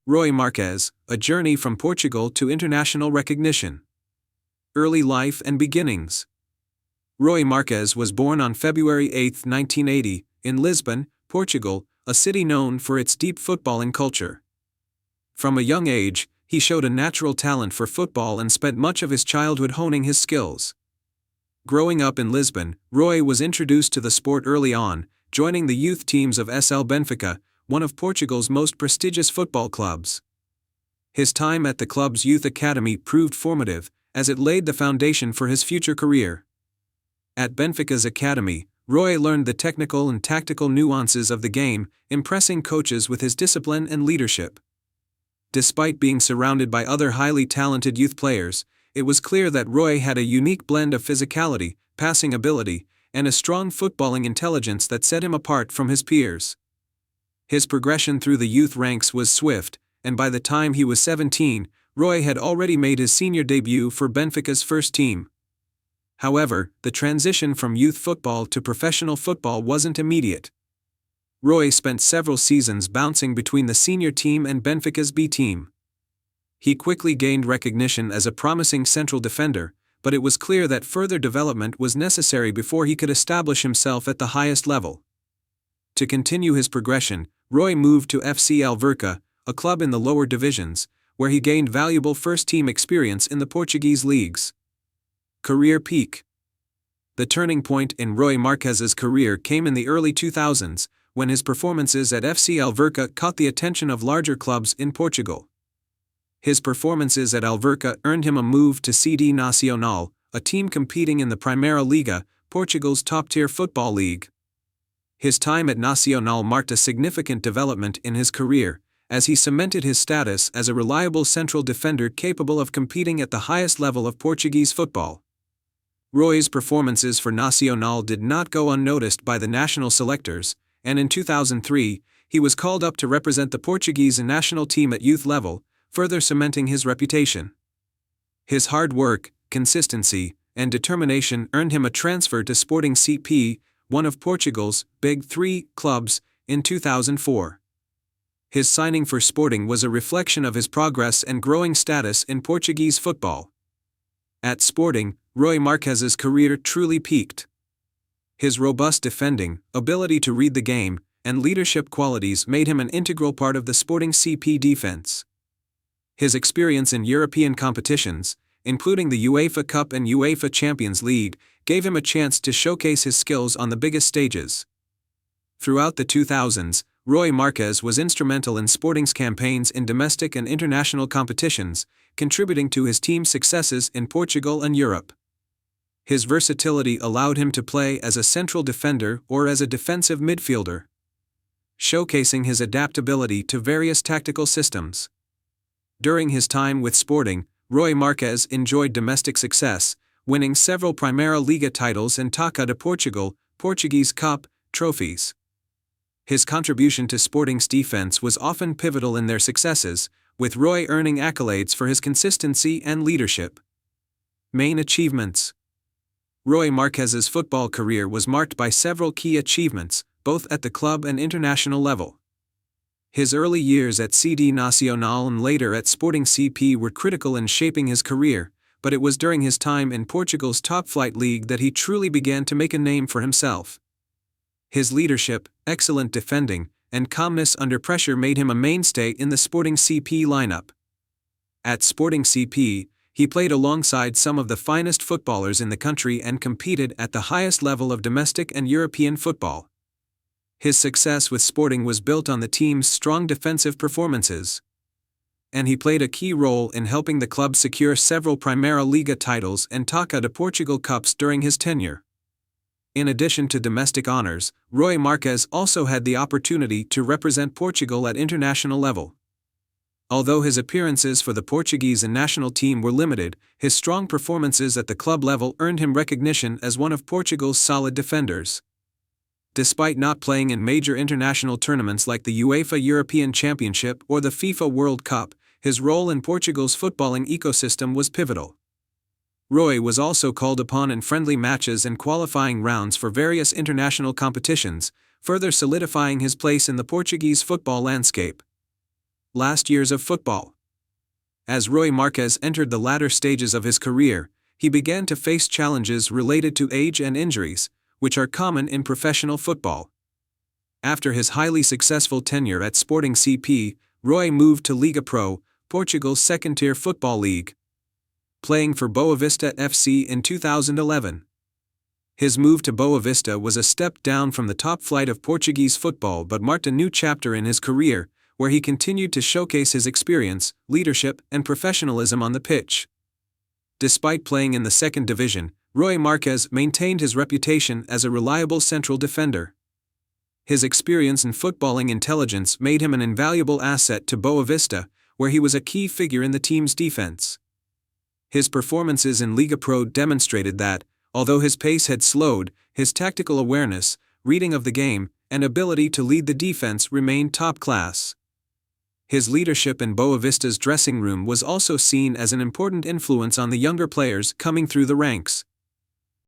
Rui Marques, A Journey from Portugal to International Recognition. Early life and beginnings. Rui Marques was born on February 8, 1980, in Lisbon, Portugal, a city known for its deep footballing culture. From a young age, he showed a natural talent for football and spent much of his childhood honing his skills. Growing up in Lisbon, Rui was introduced to the sport early on, joining the youth teams of SL Benfica, one of Portugal's most prestigious football clubs. His time at the club's youth academy proved formative, as it laid the foundation for his future career. At Benfica's academy, Rui learned the technical and tactical nuances of the game, impressing coaches with his discipline and leadership. Despite being surrounded by other highly talented youth players, it was clear that Rui had a unique blend of physicality, passing ability, and a strong footballing intelligence that set him apart from his peers. His progression through the youth ranks was swift, and by the time he was 17, Rui had already made his senior debut for Benfica's first team. However, the transition from youth football to professional football wasn't immediate. Rui spent several seasons bouncing between the senior team and Benfica's B team. He quickly gained recognition as a promising central defender, but it was clear that further development was necessary before he could establish himself at the highest level. To continue his progression, Rui moved to FC Alverca, a club in the lower divisions, where he gained valuable first-team experience in the Portuguese leagues. Career peak. The turning point in Rui Marques's career came in the early 2000s, when his performances at FC Alverca caught the attention of larger clubs in Portugal. His performances at Alverca earned him a move to CD Nacional, a team competing in the Primeira Liga, Portugal's top-tier football league. His time at Nacional marked a significant development in his career, as he cemented his status as a reliable central defender capable of competing at the highest level of Portuguese football. Rui's performances for Nacional did not go unnoticed by the national selectors, and in 2003, he was called up to represent the Portuguese national team at youth level, further cementing his reputation. His hard work, consistency, and determination earned him a transfer to Sporting CP, one of Portugal's Big Three clubs, in 2004. His signing for Sporting was a reflection of his progress and growing status in Portuguese football. At Sporting, Rui Marques's career truly peaked. His robust defending, ability to read the game, and leadership qualities made him an integral part of the Sporting CP defense. His experience in European competitions, including the UEFA Cup and UEFA Champions League, gave him a chance to showcase his skills on the biggest stages. Throughout the 2000s, Rui Marques was instrumental in Sporting's campaigns in domestic and international competitions, contributing to his team's successes in Portugal and Europe. His versatility allowed him to play as a central defender or as a defensive midfielder, showcasing his adaptability to various tactical systems. During his time with Sporting, Rui Marques enjoyed domestic success, winning several Primeira Liga titles and Taça de Portugal, Portuguese Cup, trophies. His contribution to Sporting's defense was often pivotal in their successes, with Rui earning accolades for his consistency and leadership. Main achievements. Rui Marques's football career was marked by several key achievements, both at the club and international level. His early years at CD Nacional and later at Sporting CP were critical in shaping his career, but it was during his time in Portugal's top-flight league that he truly began to make a name for himself. His leadership, excellent defending, and calmness under pressure made him a mainstay in the Sporting CP lineup. At Sporting CP, he played alongside some of the finest footballers in the country and competed at the highest level of domestic and European football. His success with Sporting was built on the team's strong defensive performances, and he played a key role in helping the club secure several Primeira Liga titles and Taça de Portugal Cups during his tenure. In addition to domestic honors, Rui Marques also had the opportunity to represent Portugal at international level. Although his appearances for the Portuguese national team were limited, his strong performances at the club level earned him recognition as one of Portugal's solid defenders. Despite not playing in major international tournaments like the UEFA European Championship or the FIFA World Cup, his role in Portugal's footballing ecosystem was pivotal. Rui was also called upon in friendly matches and qualifying rounds for various international competitions, further solidifying his place in the Portuguese football landscape. last years of football. As Rui Marques entered the latter stages of his career, he began to face challenges related to age and injuries, which are common in professional football. After his highly successful tenure at Sporting CP, Rui moved to Liga Pro, Portugal's second-tier football league, playing for Boa Vista FC in 2011. His move to Boa Vista was a step down from the top flight of Portuguese football but marked a new chapter in his career, where he continued to showcase his experience, leadership, and professionalism on the pitch. Despite playing in the second division, Rui Marques maintained his reputation as a reliable central defender. His experience and footballing intelligence made him an invaluable asset to Boa Vista, where he was a key figure in the team's defense. His performances in Liga Pro demonstrated that, although his pace had slowed, his tactical awareness, reading of the game, and ability to lead the defense remained top class. His leadership in Boa Vista's dressing room was also seen as an important influence on the younger players coming through the ranks.